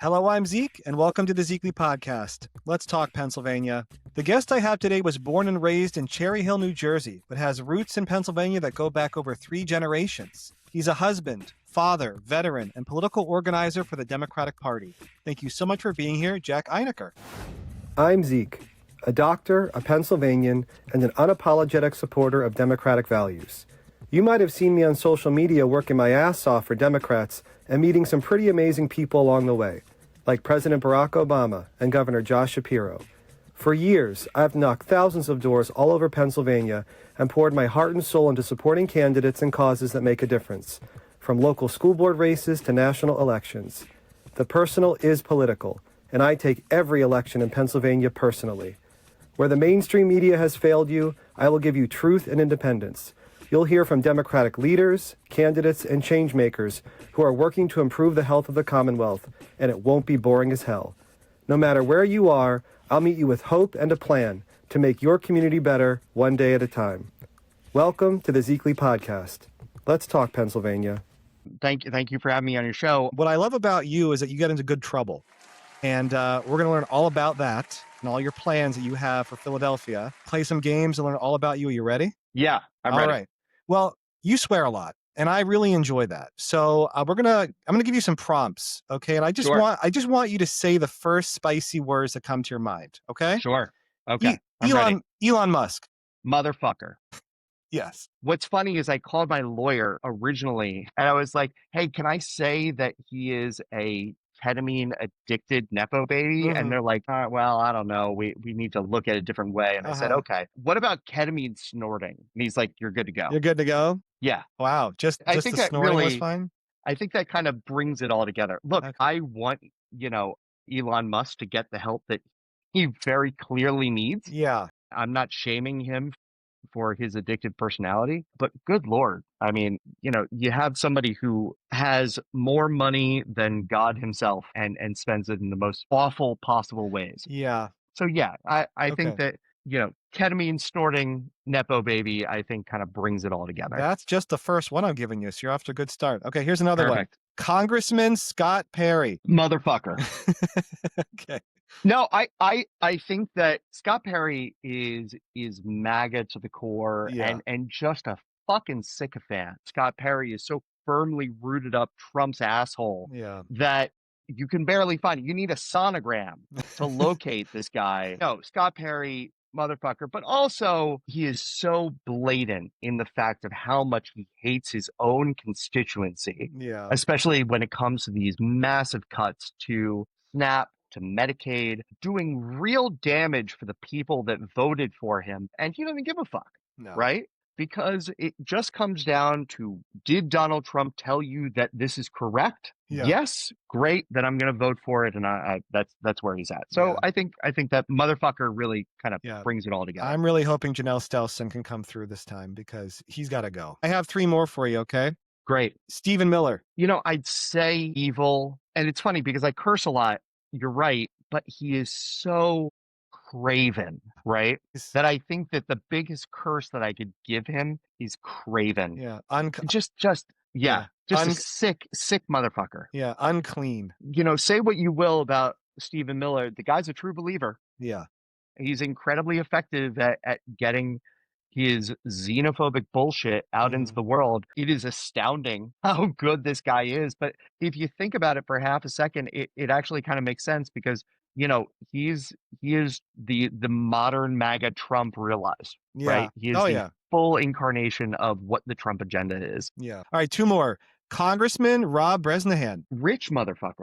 Hello, I'm Zeke, and welcome to the Zekely Podcast. Let's talk Pennsylvania. The guest I have today was born and raised in Cherry Hill, New Jersey, but has roots in Pennsylvania that go back over 3 generations. He's a husband, father, veteran, and political organizer for the Democratic Party. Thank you so much for being here, Jack Inacker. I'm Zeke, a doctor, a Pennsylvanian, and an unapologetic supporter of democratic values. You might have seen me on social media working my ass off for Democrats and meeting some pretty amazing people along the way, like President Barack Obama and Governor Josh Shapiro. For years, I've knocked thousands of doors all over Pennsylvania and poured my heart and soul into supporting candidates and causes that make a difference, from local school board races to national elections. The personal is political, and I take every election in Pennsylvania personally. Where the mainstream media has failed you, I will give you truth and independence. You'll hear from Democratic leaders, candidates, and changemakers who are working to improve the health of the Commonwealth, and it won't be boring as hell. No matter where you are, I'll meet you with hope and a plan to make your community better one day at a time. Welcome to the Zekely Podcast. Let's talk Pennsylvania. Thank you for having me on your show. What I love about you is that you get into good trouble. And we're going to learn all about that and all your plans that you have for Philadelphia. Play some games and learn all about you. Are you ready? Yeah, I'm ready. ready. All right. Well, you swear a lot, and I really enjoy that. So I'm gonna give you some prompts, okay? And I just want you to say the first spicy words that come to your mind, okay? Sure. Okay. I'm ready. Elon Musk. Motherfucker. Yes. What's funny is I called my lawyer originally, and I was like, "Hey, can I say that he is a ketamine addicted Nepo baby?" Mhm. And they're like, well, I don't know. We need to look at it a different way. And I said, okay, what about ketamine snorting? And he's like, you're good to go. You're good to go? Yeah. Wow. Just I think the that snoring was really- fine? I think that kind of brings it all together. Look, Okay. I want, Elon Musk to get the help that he very clearly needs. Yeah. I'm not shaming him for his addictive personality, but good Lord. I mean, you have somebody who has more money than God himself and spends it in the most awful possible ways. Yeah. So yeah, I Okay. think that, ketamine snorting Nepo baby, I think kind of brings it all together. That's just the first one I'm giving you, so you're off to a good start. Okay, here's another Perfect. one. Congressman Scott Perry. Motherfucker. Okay. No, I think that Scott Perry is MAGA to the core Yeah. and just a fucking sycophant. Scott Perry is so firmly rooted up Trump's asshole Yeah. that you can barely find it. You need a sonogram to locate this guy. No, Scott Perry, motherfucker. But also, he is so blatant in the fact of how much he hates his own constituency, Yeah. especially when it comes to these massive cuts to SNAP, to Medicaid, doing real damage for the people that voted for him. And he doesn't give a fuck, No. right? Because it just comes down to, did Donald Trump tell you that this is correct? Yeah. Yes, great, then I'm going to vote for it. And that's where he's at. So Yeah. I think that motherfucker really kind of Yeah. brings it all together. I'm really hoping Janelle Stelson can come through this time because he's got to go. I have 3 more for you, okay? Great. Stephen Miller. I'd say evil. And it's funny because I curse a lot. You're right. But he is so craven, right? That I think that the biggest curse that I could give him is craven. Yeah. Just Yeah. a sick motherfucker. Yeah. Unclean. Say what you will about Stephen Miller. The guy's a true believer. Yeah. He's incredibly effective at getting his xenophobic bullshit out into the world. It is astounding how good this guy is. But if you think about it for half a second, it actually kind of makes sense because, he is the modern MAGA Trump realized, Yeah. right? He is the full incarnation of what the Trump agenda is. Yeah. All right. 2 more. Congressman Rob Bresnahan. Rich motherfucker.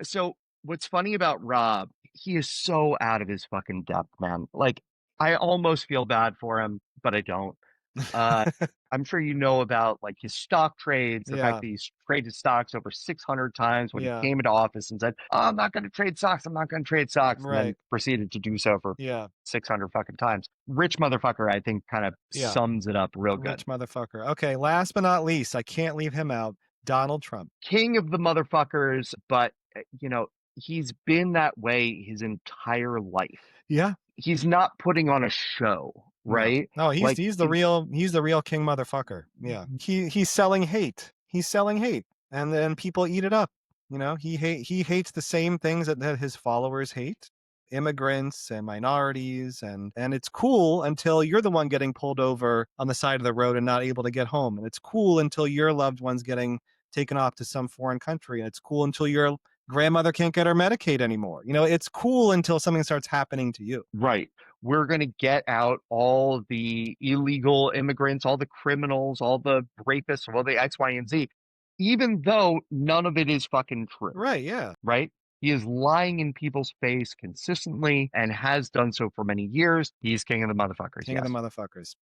So what's funny about Rob, he is so out of his fucking depth, man. Like, I almost feel bad for him, but I don't. I'm sure you know about like his stock trades, the fact that he's traded stocks over 600 times when he came into office and said, "Oh, I'm not going to trade stocks. I'm not going to trade stocks." Right. And then proceeded to do so for 600 fucking times. Rich motherfucker, I think, kind of sums it up real good. Rich motherfucker. Okay. Last but not least, I can't leave him out. Donald Trump. King of the motherfuckers, but he's been that way his entire life. Yeah. He's not putting on a show, right? No, he's the real king motherfucker. Yeah. He's selling hate. And then people eat it up. You know, he hates the same things that his followers hate. Immigrants and minorities, and it's cool until you're the one getting pulled over on the side of the road and not able to get home. And it's cool until your loved one's getting taken off to some foreign country. And it's cool until your grandmother can't get her Medicaid anymore. You know, it's cool until something starts happening to you. Right. We're going to get out all the illegal immigrants, all the criminals, all the rapists, all the X, Y, and Z, even though none of it is fucking true. Right. Yeah. Right. He is lying in people's face consistently and has done so for many years. He's king of the motherfuckers. King of the motherfuckers.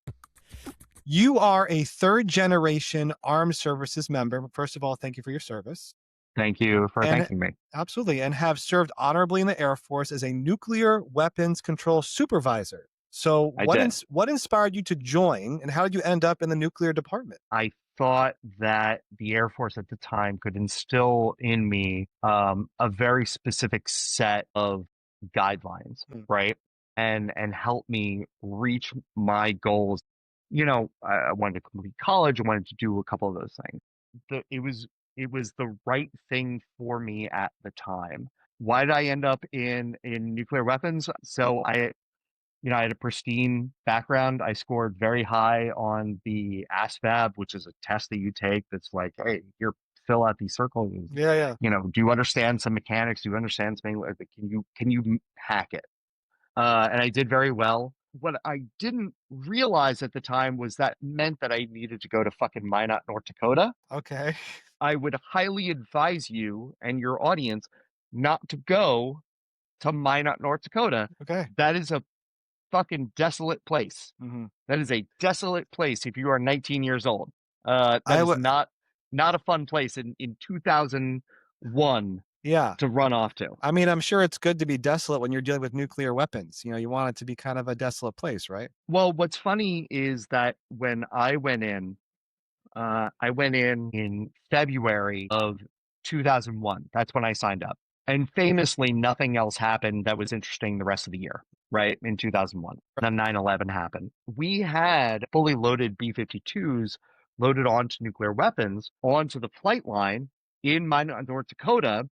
You are a third generation armed services member. First of all, thank you for your service. Thank you for thanking me. Absolutely. And have served honorably in the Air Force as a nuclear weapons control supervisor. So what inspired you to join, and how did you end up in the nuclear department? I thought that the Air Force at the time could instill in me a very specific set of guidelines, right? And help me reach my goals. You know, I wanted to complete college. I wanted to do a couple of those things. It was the right thing for me at the time. Why did I end up in nuclear weapons? So I had a pristine background. I scored very high on the ASVAB, which is a test that you take that's like, hey, you're fill out these circles. Yeah. You know, do you understand some mechanics? Do you understand something? Can you hack it? And I did very well. What I didn't realize at the time was that meant that I needed to go to fucking Minot, North Dakota. Okay. I would highly advise you and your audience not to go to Minot, North Dakota. Okay. That is a fucking desolate place. Mm-hmm. That is a desolate place if you are 19 years old. That is not a fun place in 2001 to run off to. I mean, I'm sure it's good to be desolate when you're dealing with nuclear weapons. You know, you want it to be kind of a desolate place, right? Well, what's funny is that when I went in in February of 2001. That's when I signed up. And famously, nothing else happened that was interesting the rest of the year, right? In 2001. Then 9/11 happened. We had fully loaded B-52s loaded onto nuclear weapons onto the flight line in Minot, North Dakota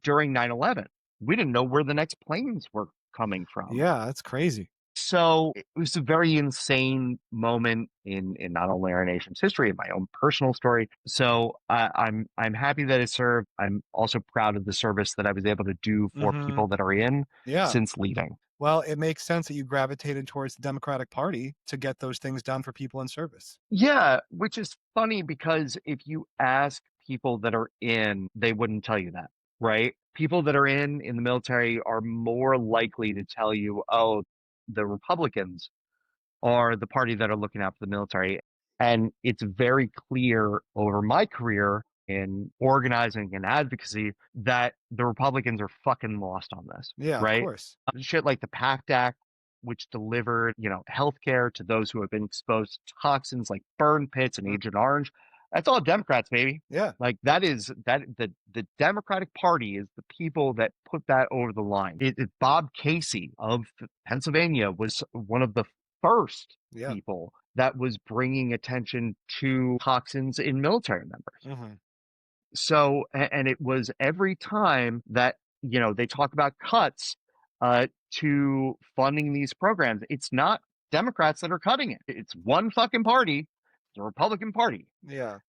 during 9/11. We didn't know where the next planes were coming from. Yeah, that's crazy. So it was a very insane moment in not only our nation's history, in my own personal story. So I'm happy that it served. I'm also proud of the service that I was able to do for people that are in since leaving. Well, it makes sense that you gravitated towards the Democratic Party to get those things done for people in service. Yeah, which is funny because if you ask people that are in, they wouldn't tell you that, right? People that are in the military are more likely to tell you, oh, the Republicans are the party that are looking out for the military. And it's very clear over my career in organizing and advocacy that the Republicans are fucking lost on this. Yeah, right? Of course. Shit like the PACT Act, which delivered, healthcare to those who have been exposed to toxins like burn pits and Agent Orange. That's all Democrats, baby. Yeah. Like the Democratic Party is the people that put that over the line. Bob Casey of Pennsylvania was one of the first people that was bringing attention to toxins in military members. So, and it was every time that, they talk about cuts to funding these programs, it's not Democrats that are cutting it. It's one fucking party, the Republican Party. Yeah.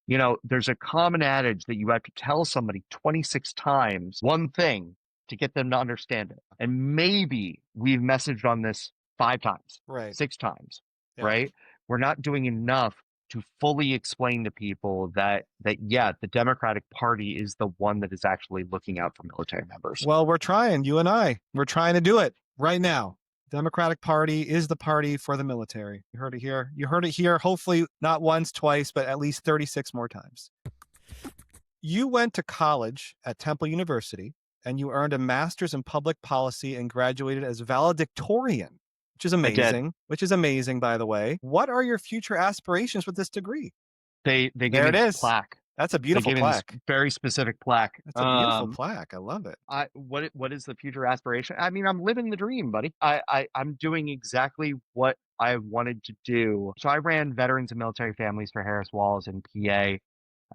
There's a common adage that you have to tell somebody 26 times one thing to get them to understand it. And maybe we've messaged on this 5 times, right, 6 times, right? We're not doing enough to fully explain to people that the Democratic Party is the one that is actually looking out for military members. Well, we're trying, you and I. We're trying to do it right now. Democratic Party is the party for the military. You heard it here. You heard it here. Hopefully not once, twice, but at least 36 more times. You went to college at Temple University and you earned a master's in public policy and graduated as valedictorian, which is amazing. Which is amazing, by the way. What are your future aspirations with this degree? They give me this plaque. That's a beautiful plaque. Very specific plaque. That's a beautiful plaque. I love it. What is the future aspiration? I mean, I'm living the dream, buddy. I'm doing exactly what I wanted to do. So I ran Veterans and Military Families for Harris Walls in PA.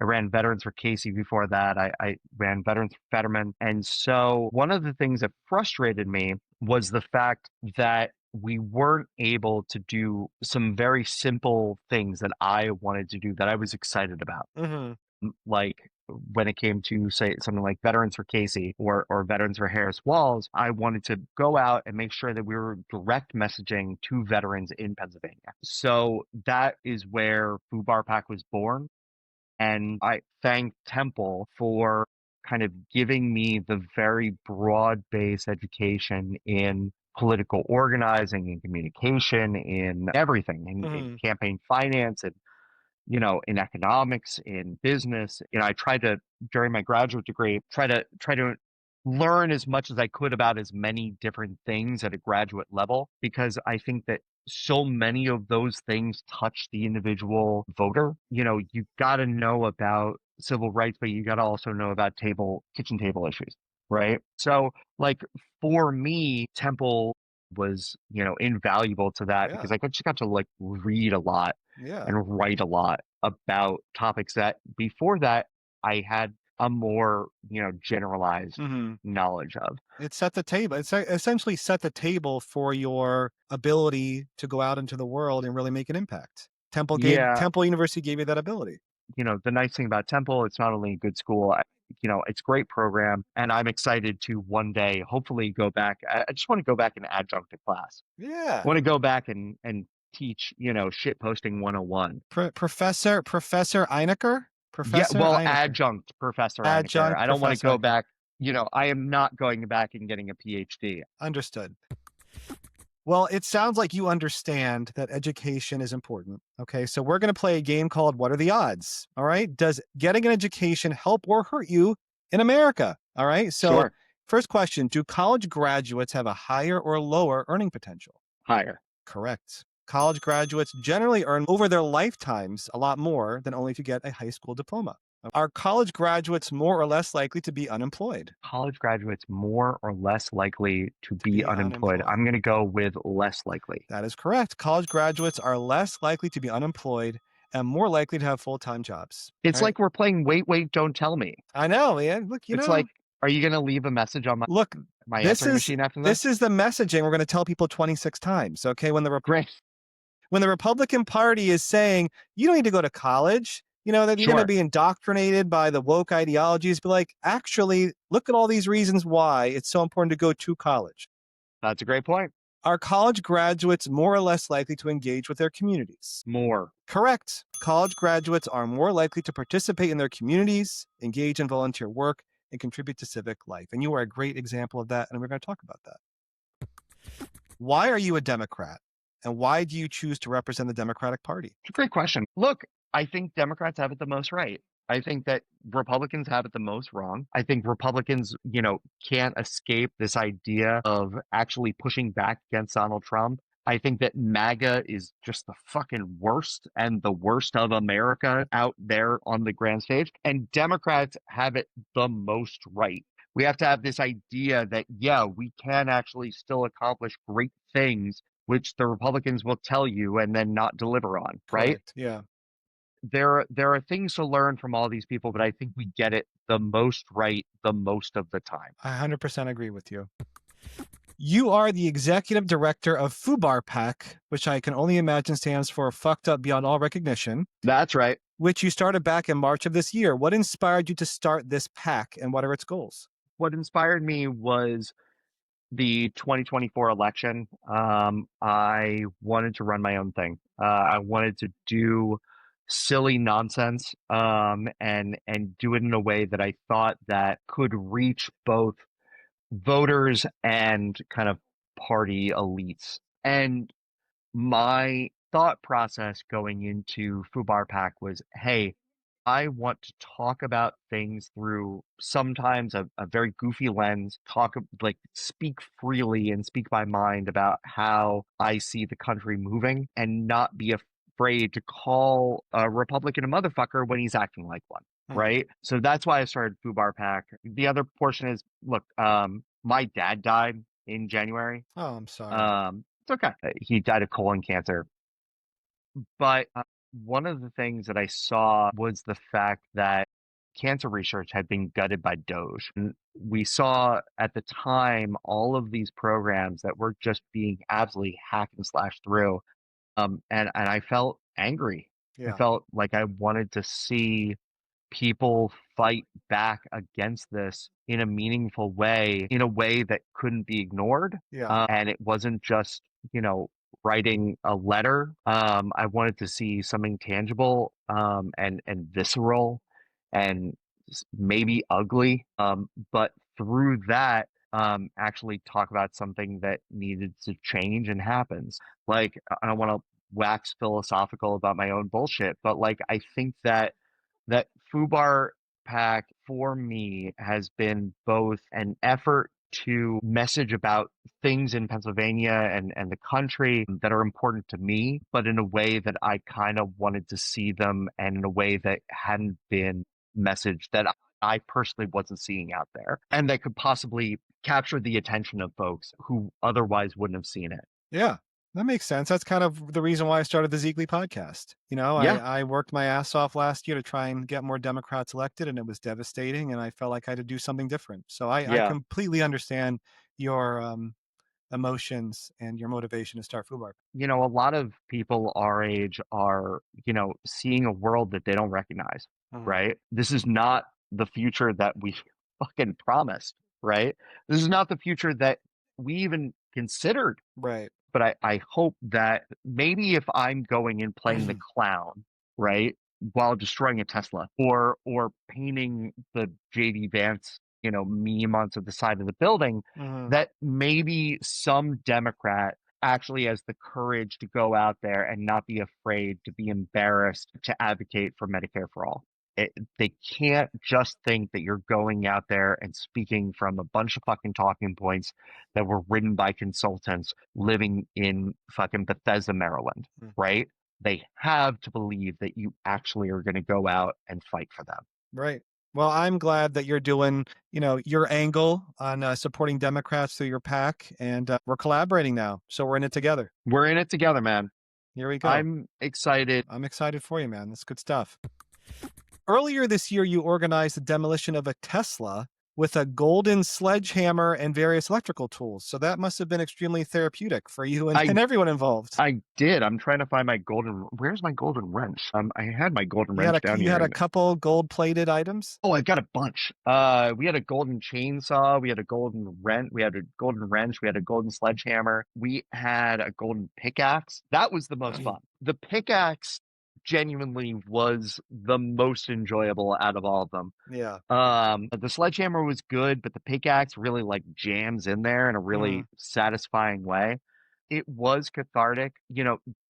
I ran Veterans for Casey before that. I ran Veterans for Fetterman. And so one of the things that frustrated me was the fact that we weren't able to do some very simple things that I wanted to do that I was excited about. Like when it came to, say, something like Veterans for Casey or Veterans for Harris Walls, I wanted to go out and make sure that we were direct messaging to veterans in Pennsylvania. So that is where FUBAR PAC was born. And I thank Temple for kind of giving me the very broad-based education in political organizing and communication, in everything, in campaign finance, and in economics, in business. I tried to, during my graduate degree, try to learn as much as I could about as many different things at a graduate level, because I think that so many of those things touch the individual voter. You got to know about civil rights, but you got to also know about kitchen table issues, right? So, like, for me, Temple was, invaluable to that, because I just got to like read a lot and write a lot about topics that before that I had a more, generalized knowledge of. It set the table. It's essentially set the table for your ability to go out into the world and really make an impact. Temple University gave you that ability. The nice thing about Temple, it's not only a good school, it's a great program, and I'm excited to one day hopefully go back. I just want to go back and adjunct to class. Yeah. I want to go back and teach, shit posting 101. Professor Inacker? Inacker. Adjunct Professor Inacker. I don't want to go back. I am not going back and getting a PhD. Understood. Well, it sounds like you understand that education is important. Okay, so we're going to play a game called What Are the Odds? All right. Does getting an education help or hurt you in America? All right. So, sure. First question, do college graduates have a higher or lower earning potential? Higher. Correct. College graduates generally earn over their lifetimes a lot more than only to get a high school diploma. Are college graduates more or less likely to be unemployed? College graduates more or less likely to be unemployed. I'm going to go with less likely. That is correct. College graduates are less likely to be unemployed and more likely to have full-time jobs. It's like we're playing Wait, Wait, Don't Tell Me. I know, man. Look, it's like, are you going to leave a message on my answering machine after this? This is the messaging we're going to tell people 26 times, okay? When the Republican Party is saying, you don't need to go to college, that you're going to be indoctrinated by the woke ideologies, but like, actually, look at all these reasons why it's so important to go to college. That's a great point. Are college graduates more or less likely to engage with their communities? More. Correct. College graduates are more likely to participate in their communities, engage in volunteer work, and contribute to civic life. And you are a great example of that, and we're going to talk about that. Why are you a Democrat? And why do you choose to represent the Democratic Party? It's a great question. Look, I think Democrats have it the most right. I think that Republicans have it the most wrong. I think Republicans, can't escape this idea of actually pushing back against Donald Trump. I think that MAGA is just the fucking worst and the worst of America out there on the grand stage. And Democrats have it the most right. We have to have this idea that, we can actually still accomplish great things, which the Republicans will tell you and then not deliver on, right? Correct. Yeah. There are things to learn from all these people, but I think we get it the most right the most of the time. I 100% agree with you. You are the executive director of FUBAR PAC, which I can only imagine stands for Fucked Up Beyond All Recognition. That's right. Which you started back in March of this year. What inspired you to start this PAC, and what are its goals? What inspired me was the 2024 election. I wanted to run my own thing. I wanted to do silly nonsense and do it in a way that I thought that could reach both voters and kind of party elites. And my thought process going into FUBAR PAC was, hey, I want to talk about things through sometimes a very goofy lens, speak freely and speak my mind about how I see the country moving and not be afraid to call a Republican a motherfucker when he's acting like one, right? So that's why I started FUBAR PAC. The other portion is, look, my dad died in January. Oh, I'm sorry. It's okay. He died of colon cancer. But one of the things that I saw was the fact that cancer research had been gutted by Doge. And we saw at the time all of these programs that were just being absolutely hacked and slashed through. And I felt angry. I Yeah. felt like I wanted to see people fight back against this in a meaningful way, in a way that couldn't be ignored. Yeah. And it wasn't just, writing a letter. I wanted to see something tangible, and visceral and maybe ugly. But through that, actually talk about something that needed to change and happens. Like, I don't want to wax philosophical about my own bullshit, but like, I think that FUBAR PAC for me has been both an effort to message about things in Pennsylvania and the country that are important to me, but in a way that I kind of wanted to see them and in a way that hadn't been messaged, that I personally wasn't seeing out there, and that could possibly capture the attention of folks who otherwise wouldn't have seen it. Yeah. That makes sense. That's kind of the reason why I started the Zekely podcast. Yeah. I worked my ass off last year to try and get more Democrats elected, and it was devastating. And I felt like I had to do something different. So I Yeah. completely understand your emotions and your motivation to start FUBAR. A lot of people our age are, seeing a world that they don't recognize, Mhm. right? This is not the future that we fucking promised, right? This is not the future that we even considered. Right. But I hope that maybe if I'm going and playing the clown, right, while destroying a Tesla or painting the JD Vance, meme onto the side of the building, Mhm. that maybe some Democrat actually has the courage to go out there and not be afraid to be embarrassed to advocate for Medicare for all. They can't just think that you're going out there and speaking from a bunch of fucking talking points that were written by consultants living in fucking Bethesda, Maryland, Mm. right? They have to believe that you actually are going to go out and fight for them. Right. Well, I'm glad that you're doing, your angle on supporting Democrats through your PAC, and we're collaborating now. So we're in it together. We're in it together, man. Here we go. I'm excited. I'm excited for you, man. That's good stuff. Earlier this year, you organized the demolition of a Tesla with a golden sledgehammer and various electrical tools. So that must have been extremely therapeutic for you and everyone involved. I did. I'm trying to find where's my golden wrench? I had my golden wrench down here. You had a couple gold-plated items? Oh, I got a bunch. We had a golden chainsaw. We had a golden wrench. We had a golden wrench. We had a golden sledgehammer. We had a golden pickaxe. That was the most fun. The pickaxe genuinely was the most enjoyable out of all of them. Yeah. The sledgehammer was good, but the pickaxe really like jams in there in a really satisfying way. It was cathartic.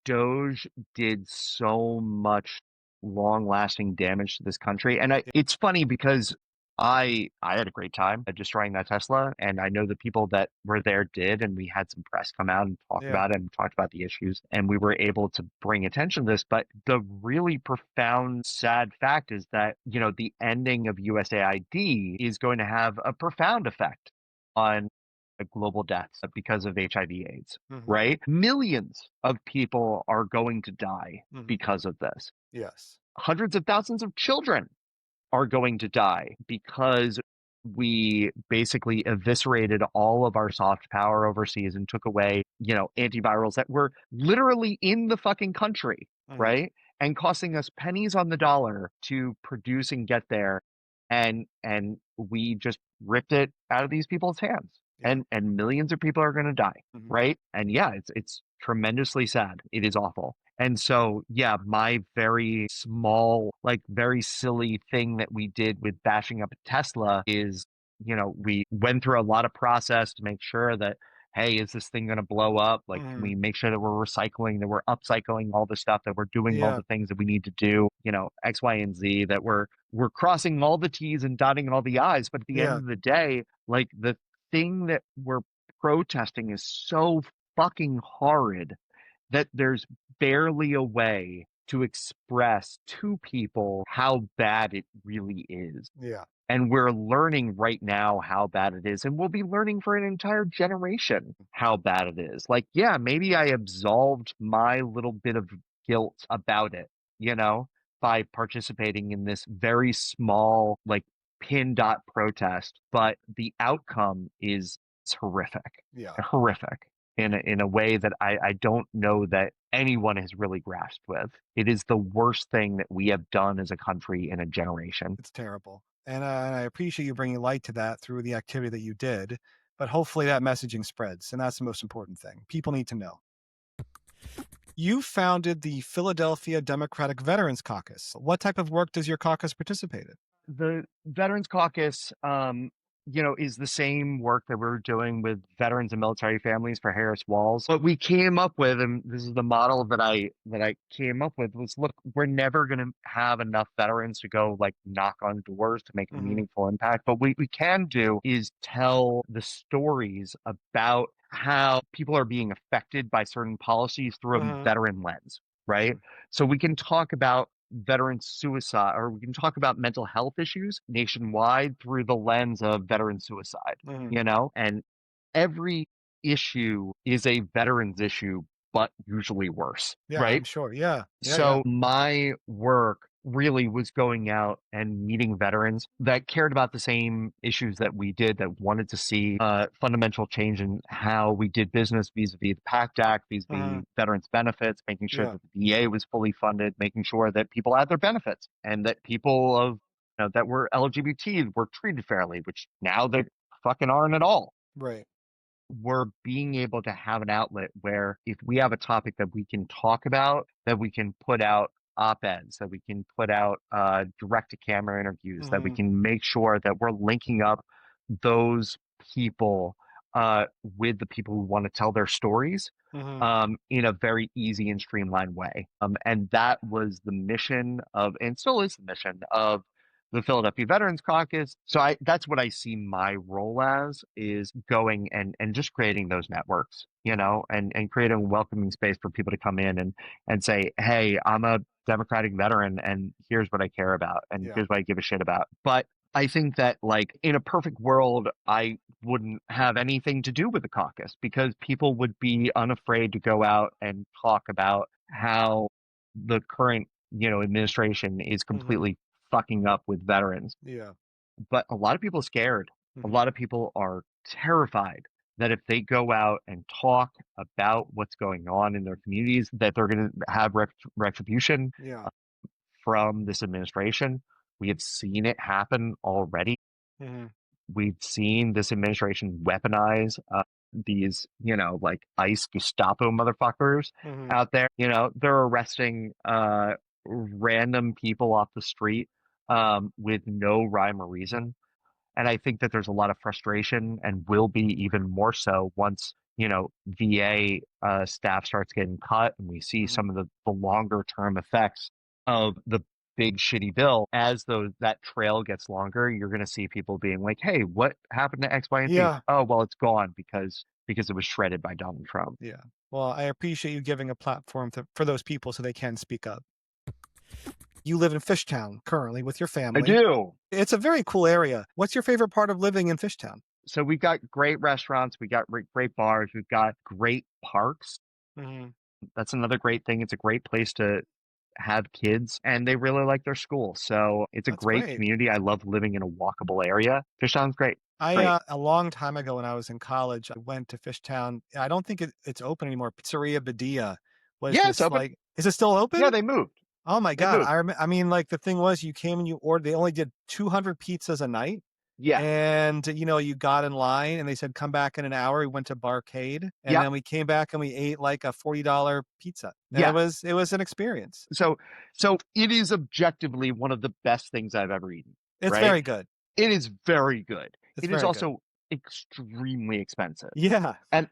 Doge did so much long-lasting damage to this country, and it's funny because I had a great time at destroying that Tesla, and I know the people that were there did, and we had some press come out and talk about it and talked about the issues, and we were able to bring attention to this. But the really profound, sad fact is that, the ending of USAID is going to have a profound effect on global deaths because of HIV/AIDS, right? Millions of people are going to die because of this. Yes. Hundreds of thousands of children are going to die because we basically eviscerated all of our soft power overseas and took away, antivirals that were literally in the fucking country, right? And costing us pennies on the dollar to produce and get there. And we just ripped it out of these people's hands. Yeah. And millions of people are going to die, right? And yeah, it's tremendously sad. It is awful. And so, yeah, my very small, like very silly thing that we did with bashing up a Tesla is, we went through a lot of process to make sure that, hey, is this thing going to blow up? Like, can we make sure that we're recycling, that we're upcycling all the stuff, that we're doing all the things that we need to do, X, Y, and Z, that we're crossing all the T's and dotting all the I's. But at the end of the day, like the thing that we're protesting is so fucking horrid that there's barely a way to express to people how bad it really is. Yeah. And we're learning right now how bad it is. And we'll be learning for an entire generation how bad it is. Like, yeah, maybe I absolved my little bit of guilt about it. by participating in this very small, like, pin dot protest, but the outcome is horrific, Yeah. horrific in a way that I don't know that anyone has really grasped with. It is the worst thing that we have done as a country in a generation. It's terrible. And I appreciate you bringing light to that through the activity that you did. But hopefully that messaging spreads. And that's the most important thing. People need to know. You founded the Philadelphia Democratic Veterans Caucus. What type of work does your caucus participate in? The Veterans Caucus, is the same work that we're doing with veterans and military families for Harris Walls. What we came up with, and this is the model that I came up with, was, look, we're never going to have enough veterans to go like knock on doors to make a meaningful impact. But what we can do is tell the stories about how people are being affected by certain policies through a veteran lens, right? So we can talk about veteran suicide, or we can talk about mental health issues nationwide through the lens of veteran suicide, and every issue is a veteran's issue, but usually worse, Yeah, right? I'm sure. Yeah. So my work really was going out and meeting veterans that cared about the same issues that we did, that wanted to see fundamental change in how we did business vis-a-vis the PACT Act, vis-a-vis veterans benefits, making sure that the VA was fully funded, making sure that people had their benefits, and that people of that were LGBT were treated fairly, which now they fucking aren't at all. Right. We're being able to have an outlet where if we have a topic that we can talk about, that we can put out op-eds, that we can put out direct-to-camera interviews, that we can make sure that we're linking up those people with the people who want to tell their stories in a very easy and streamlined way. And that was the mission of, and still is the mission of, the Philadelphia Veterans Caucus. So that's what I see my role as, is going and just creating those networks, and creating a welcoming space for people to come in and say, hey, I'm a Democratic veteran and here's what I care about and here's what I give a shit about. But I think that, like, in a perfect world, I wouldn't have anything to do with the caucus, because people would be unafraid to go out and talk about how the current, administration is completely fucking up with veterans. Yeah. But a lot of people are scared. A lot of people are terrified that if they go out and talk about what's going on in their communities, that they're going to have retribution from this administration. We have seen it happen already. We've seen this administration weaponize these, like ICE Gestapo motherfuckers out there. They're arresting random people off the street with no rhyme or reason. And I think that there's a lot of frustration, and will be even more so once, VA staff starts getting cut and we see some of the longer term effects of the big shitty bill. As that trail gets longer, you're going to see people being like, hey, what happened to X, Y, and Z? Oh, well, it's gone because it was shredded by Donald Trump. Yeah. Well, I appreciate you giving a platform for those people so they can speak up. You live in Fishtown currently with your family. I do. It's a very cool area. What's your favorite part of living in Fishtown? So we've got great restaurants, we got great bars, we've got great parks. That's another great thing. It's a great place to have kids, and they really like their school. So it's a great community. I love living in a walkable area. Fishtown's great. A long time ago when I was in college, I went to Fishtown. I don't think it's open anymore. Pizzeria Badia was it's open. Is it still open? Yeah, they moved. Oh my God. I mean, like, the thing was, you came and you ordered, they only did 200 pizzas a night. Yeah. And, you got in line and they said, come back in an hour. We went to Barcade, and then we came back and we ate like a $40 pizza. And it was an experience. So it is objectively one of the best things I've ever eaten. It's very good. It is very good. It is also extremely expensive. Yeah. And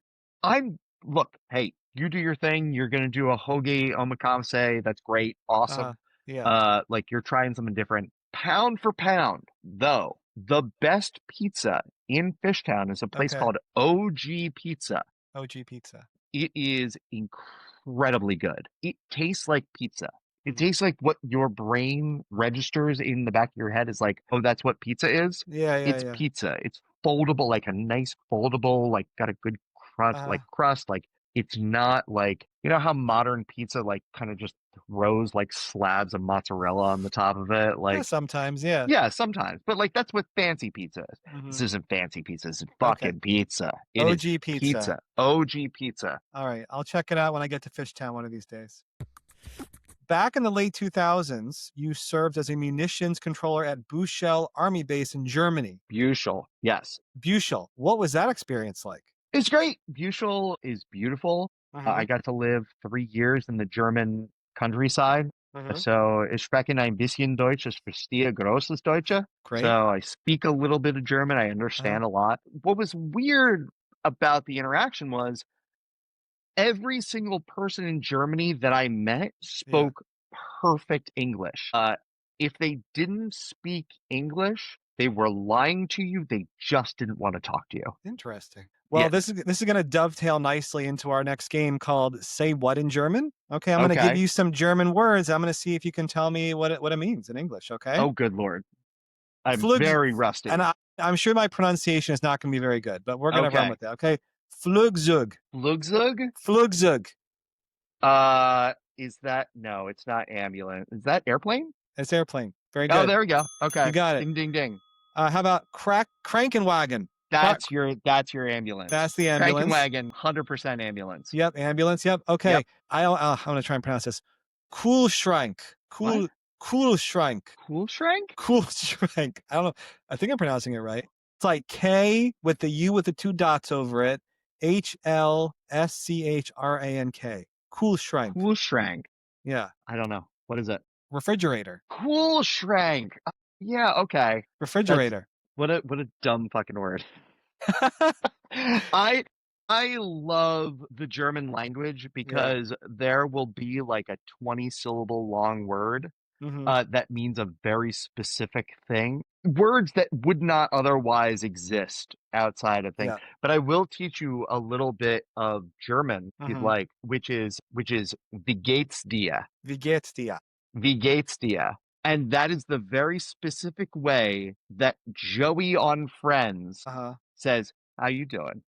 look, hey, you do your thing. You're going to do a hoagie omakase. That's great. Awesome. Like, you're trying something different. Pound for pound, though, the best pizza in Fishtown is a place called OG Pizza. OG Pizza. It is incredibly good. It tastes like pizza. It tastes like what your brain registers in the back of your head is like, oh, that's what pizza is? It's pizza. It's foldable, like a nice foldable, like, got a good crust, crust. Like, it's not like, how modern pizza, like, kind of just throws like slabs of mozzarella on the top of it. Like, sometimes, yeah. yeah, sometimes. But like that's what fancy pizza is. Mhm. This isn't fancy pizza. This is fucking pizza. It is OG pizza. OG pizza. All right, I'll check it out when I get to Fishtown one of these days. Back in the late 2000s, you served as a munitions controller at Buchel Army Base in Germany. Buchel, yes. Buchel, what was that experience like? It's great. Buchel is beautiful. I got to live 3 years in the German countryside. So, ich spreche ein bisschen Deutsch, ich verstehe großes Deutsche. Great. So, I speak a little bit of German. I understand a lot. What was weird about the interaction was every single person in Germany that I met spoke perfect English. If they didn't speak English, they were lying to you. They just didn't want to talk to you. Interesting. Well, this is going to dovetail nicely into our next game called Say What in German. Okay, I'm going to give you some German words. I'm going to see if you can tell me what it means in English, okay? Oh, good Lord. I'm very rusty. And I'm sure my pronunciation is not going to be very good, but we're going to run with it, okay? Flugzeug. Flugzeug? Flugzeug. Is that, no, it's not ambulance. Is that airplane? It's airplane. Very good. Oh, there we go. Okay. You got it. Ding, ding, ding. How about Krankenwagen? That's your ambulance. That's the ambulance. Krankenwagen, 100% ambulance. Yep, ambulance. Yep. Okay. Yep. I'm going to try and pronounce this. Kühlschrank. Kühlschrank. Kühlschrank? Kühlschrank. I don't know. I think I'm pronouncing it right. It's like K with the U with the 2 dots over it. HLSCHRANK. Kühlschrank. Kühlschrank. Yeah. I don't know. What is it? Refrigerator. Kühlschrank. Yeah, okay. Refrigerator. What a dumb fucking word. I love the German language because there will be like a 20-syllable long word that means a very specific thing. Words that would not otherwise exist outside of things. Yeah. But I will teach you a little bit of German, if you'd like, which is Wie geht's dir? Wie geht's dir? Wie geht's dir? And that is the very specific way that Joey on Friends says, "How you doing?"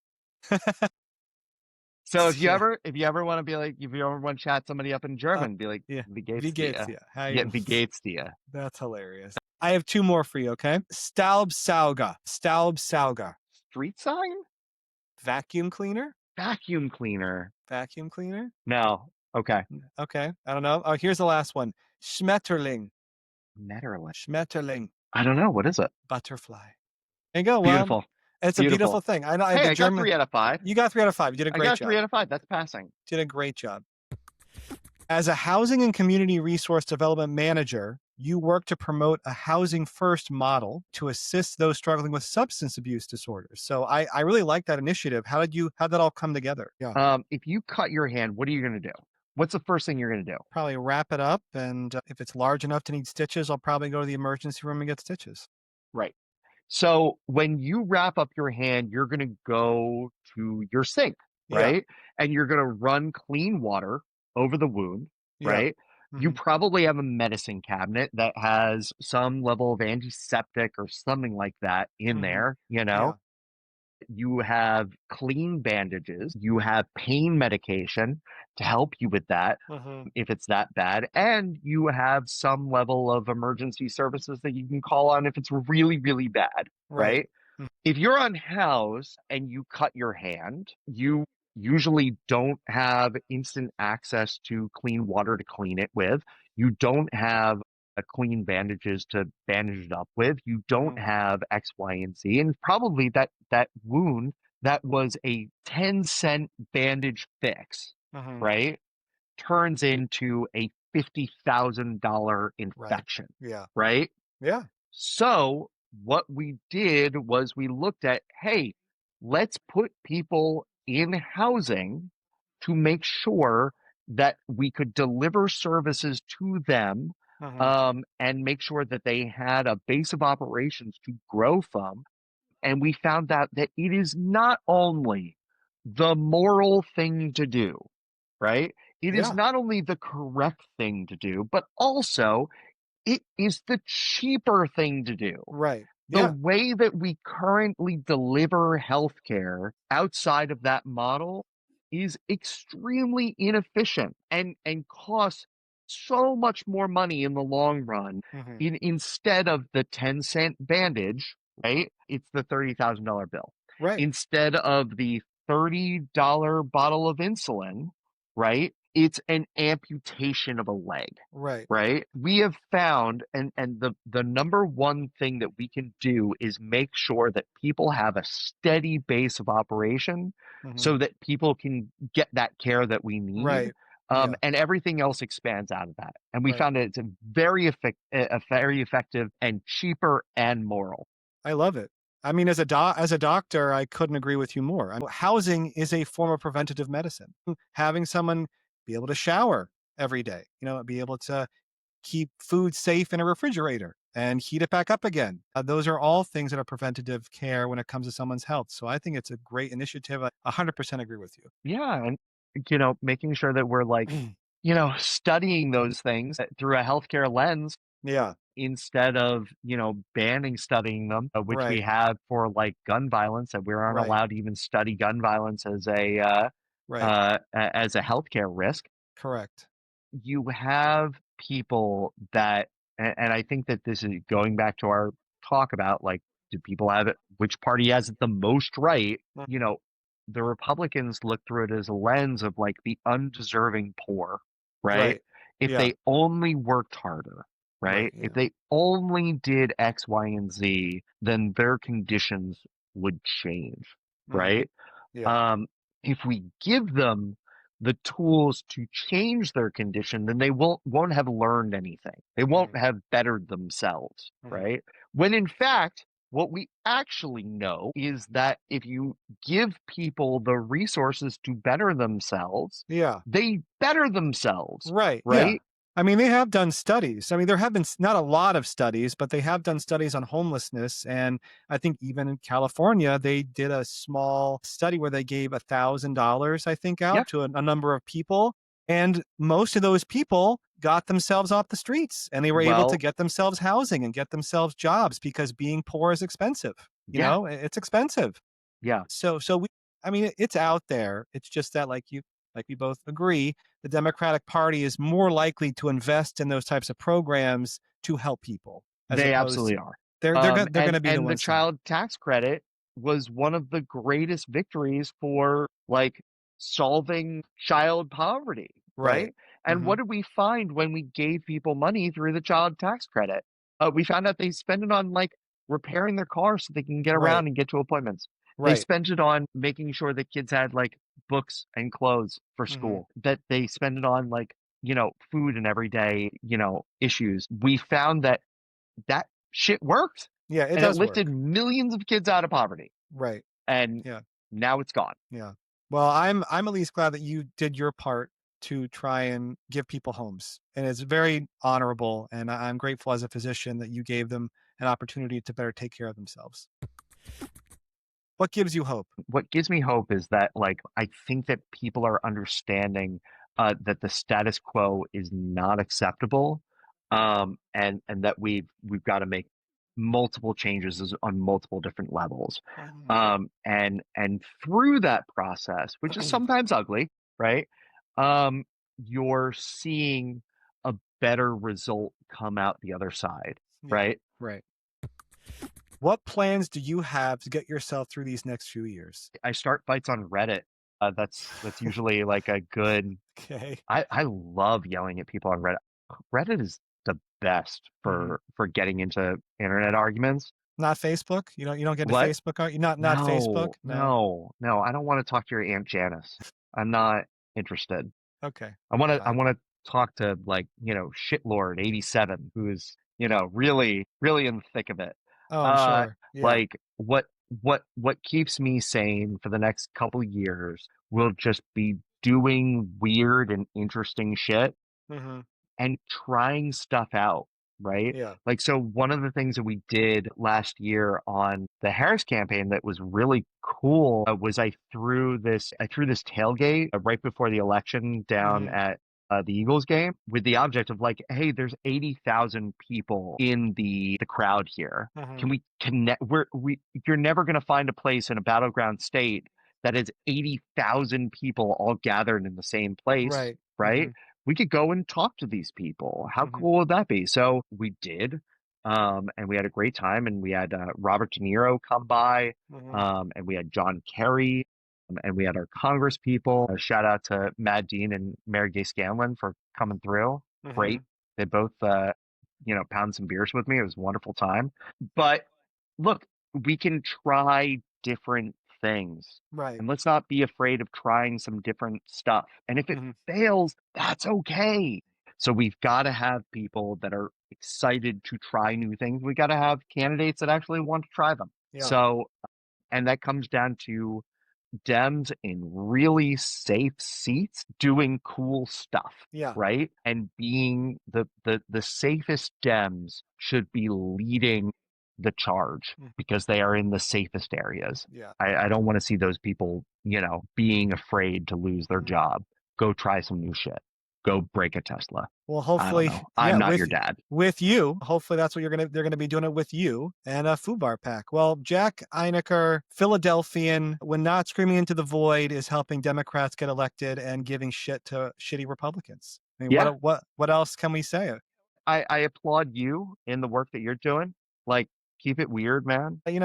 So if you ever want to be like, if you ever want to chat somebody up in German, be like, "Wie geht's dir?" Wie geht's dir? That's hilarious. I have 2 more for you. Okay, Staubsauger. Staubsauger. Street sign. Vacuum cleaner. Vacuum cleaner. Vacuum cleaner. No. Okay. Okay. I don't know. Oh, here's the last one. Schmetterling. Schmetterling. I don't know. What is it? Butterfly. There you go. Beautiful. Well, it's a beautiful thing. I know. Hey, I got 3 out of 5. You got 3 out of 5. You did a great job. I got 3 out of 5. That's passing. Did a great job. As a housing and community resource development manager, you work to promote a housing first model to assist those struggling with substance abuse disorders. So I really like that initiative. How'd that all come together? Yeah. If you cut your hand, what are you going to do? What's the first thing you're going to do? Probably wrap it up. And if it's large enough to need stitches, I'll probably go to the emergency room and get stitches. Right. So when you wrap up your hand, you're going to go to your sink, right? And you're going to run clean water over the wound, right? You probably have a medicine cabinet that has some level of antiseptic or something like that in there, you know? You have clean bandages, you have pain medication to help you with that if it's that bad, and you have some level of emergency services that you can call on if it's really, really bad, right? If you're unhoused and you cut your hand, you usually don't have instant access to clean water to clean it with. You don't have clean bandages to bandage it up with. You don't have X, Y, and Z. And probably that wound that was a 10-cent bandage fix, right, turns into a $50,000 infection, right? Yeah. So what we did was we looked at, hey, let's put people in housing to make sure that we could deliver services to them and make sure that they had a base of operations to grow from. And we found out that it is not only the moral thing to do, right? It is not only the correct thing to do, but also it is the cheaper thing to do. Right. The way that we currently deliver healthcare outside of that model is extremely inefficient and costs so much more money in the long run. Mhm. Instead of the 10-cent bandage, right? It's the $30,000 bill. Right. Instead of the $30 bottle of insulin, right? It's an amputation of a leg. Right. Right? We have found, and the number one thing that we can do is make sure that people have a steady base of operation Mhm. so that people can get that care that we need. Right. Yeah. And everything else expands out of that. And we Right. found it's a very effective and cheaper and moral. I love it. I mean, as a doctor, I couldn't agree with you more. Housing is a form of preventative medicine. Having someone be able to shower every day, be able to keep food safe in a refrigerator and heat it back up again. Those are all things that are preventative care when it comes to someone's health. So I think it's a great initiative. I 100% agree with you. Yeah. And, making sure that we're like, studying those things through a healthcare lens. Yeah. Instead of, banning studying them, which we Right. have for like gun violence, and we aren't Right. allowed to even study gun violence as a Right. healthcare risk. Correct. You have people that, and I think that this is going back to our talk about like, do people have it? Which party has it the most right? The Republicans look through it as a lens of like the undeserving poor, right? Right. If Yeah. they only worked harder, right? Right, If yeah. they only did X, Y, and Z, then their conditions would change, Mhm. right? Yeah. If we give them the tools to change their condition, then they won't have learned anything. They won't Mhm. have bettered themselves, Mhm. right? When in fact, what we actually know is that if you give people the resources to better themselves, Yeah. they better themselves, Right. Yeah. right? I mean, they have done studies. I mean, there have been not a lot of studies, but they have done studies on homelessness. And I think even in California, they did a small study where they gave $1,000, I think, Yeah. out to a number of people. And most of those people got themselves off the streets and they were able to Well, get themselves housing and get themselves jobs because being poor is expensive. yeah, It's expensive. yeah. So I mean, it's out there. It's just that, like we both agree, the Democratic Party is more likely to invest in those types of programs to help people, as They opposed absolutely to are. they're going to be the And the ones to help. child tax credit was one of the greatest victories for like solving child poverty, Right. right? And Hmm. what did we find when we gave people money through the child tax credit? We found out they spend it on like repairing their cars so they can get Right. around and get to appointments. They Right. spent it on making sure that kids had like books and clothes for Hmm. school, that they spend it on like, food and everyday, issues. We found that shit worked Yeah, it and it does lifted work. millions of kids out of poverty. Right. And Yeah. now it's gone. Yeah. Well, I'm at least glad that you did your part to try and give people homes, and it's very honorable. And I'm grateful as a physician that you gave them an opportunity to better take care of themselves. What gives you hope? What gives me hope is that, like, I think that people are understanding that the status quo is not acceptable, and that we've got to make multiple changes on multiple different levels, Mhm. and through that process, which is sometimes ugly, right? You're seeing a better result come out the other side, Yeah. right? Right. What plans do you have to get yourself through these next few years? I start fights on Reddit. That's usually like a good. Okay. I love yelling at people on Reddit. Reddit is the best Mhm. for getting into internet arguments. Not Facebook? You don't get to What? Facebook? Are you not Facebook? No, No. no, no. I don't want to talk to your Aunt Janice. I'm not interested. Okay. I Fine. want to talk to like, Shitlord 87, who's, really, really in the thick of it. Oh, I'm Uh, sure. Yeah. like what keeps me sane for the next couple years will just be doing weird and interesting shit Mhm. and trying stuff out, right? Yeah. Like, so one of the things that we did last year on the Harris campaign that was really cool was I threw this tailgate right before the election down Mhm. at the Eagles game with the object of like, hey, there's 80,000 people in the crowd here. Mhm. Can we connect? You're never going to find a place in a battleground state that is 80,000 people all gathered in the same place, Right. right? Mhm. we could go and talk to these people. How Mhm. cool would that be? So we did. And we had a great time, and we had Robert De Niro come by, Mhm. and we had John Kerry, and we had our Congress people. Shout out to Matt Dean and Mary Gay Scanlon for coming through. Great. Mhm. They both, pounded some beers with me. It was a wonderful time. But look, we can try different things, Right. and let's not be afraid of trying some different stuff. And if it Mhm. fails, that's okay. So we've got to have people that are excited to try new things. We got to have candidates that actually want to try them. Yeah. So, and that comes down to Dems in really safe seats doing cool stuff, Yeah. right? And being the safest Dems should be leading the charge Mm. because they are in the safest areas. Yeah. I don't want to see those people, being afraid to lose their Mhm. job. Go try some new shit. Go break a Tesla. Well, I don't hopefully, know. I'm not your dad. with you. Hopefully, that's what they're gonna be doing it with you and FUBAR PAC. Well, Jack Inacker, Philadelphian, when not screaming into the void, is helping Democrats get elected and giving shit to shitty Republicans. I mean, Yeah. what else can we say? I applaud you in the work that you're doing. Like, keep it weird, man. I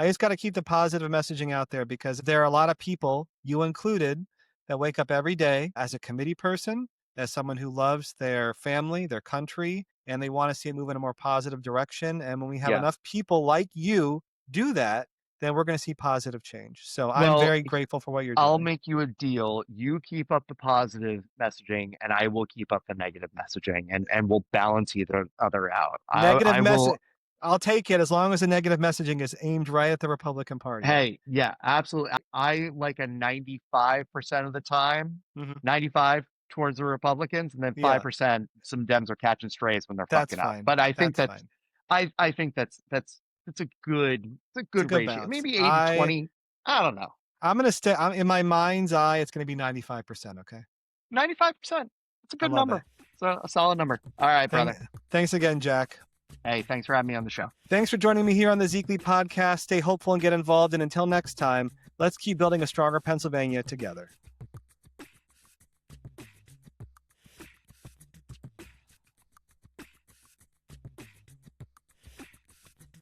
just got to keep the positive messaging out there because there are a lot of people, you included, that wake up every day as a committee person, as someone who loves their family, their country, and they want to see it move in a more positive direction. And when we have Yeah. enough people like you do that, then we're going to see positive change. So I'm Well, very grateful for what you're I'll doing. make you a deal. You keep up the positive messaging, and I will keep up the negative messaging, and we'll balance either other out. Negative I message. will. I'll take it as long as the negative messaging is aimed right at the Republican Party. Hey, yeah, absolutely. I like a 95% of the time, Mhm. 95 towards the Republicans, and then Yeah. 5% some Dems are catching strays when they're That's fucking up. fine. But I think That's that's fine. I think that's a good It's a good ratio. balance. Maybe 80-20. I don't know. I'm gonna stay. In my mind's eye, it's gonna be 95%. Okay. 95%. It's a I good love it. number. It's a solid number. All right, brother. Thanks again, Jack. Hey, thanks for having me on the show. Thanks for joining me here on the Zekely Podcast. Stay hopeful and get involved. And until next time, let's keep building a stronger Pennsylvania together.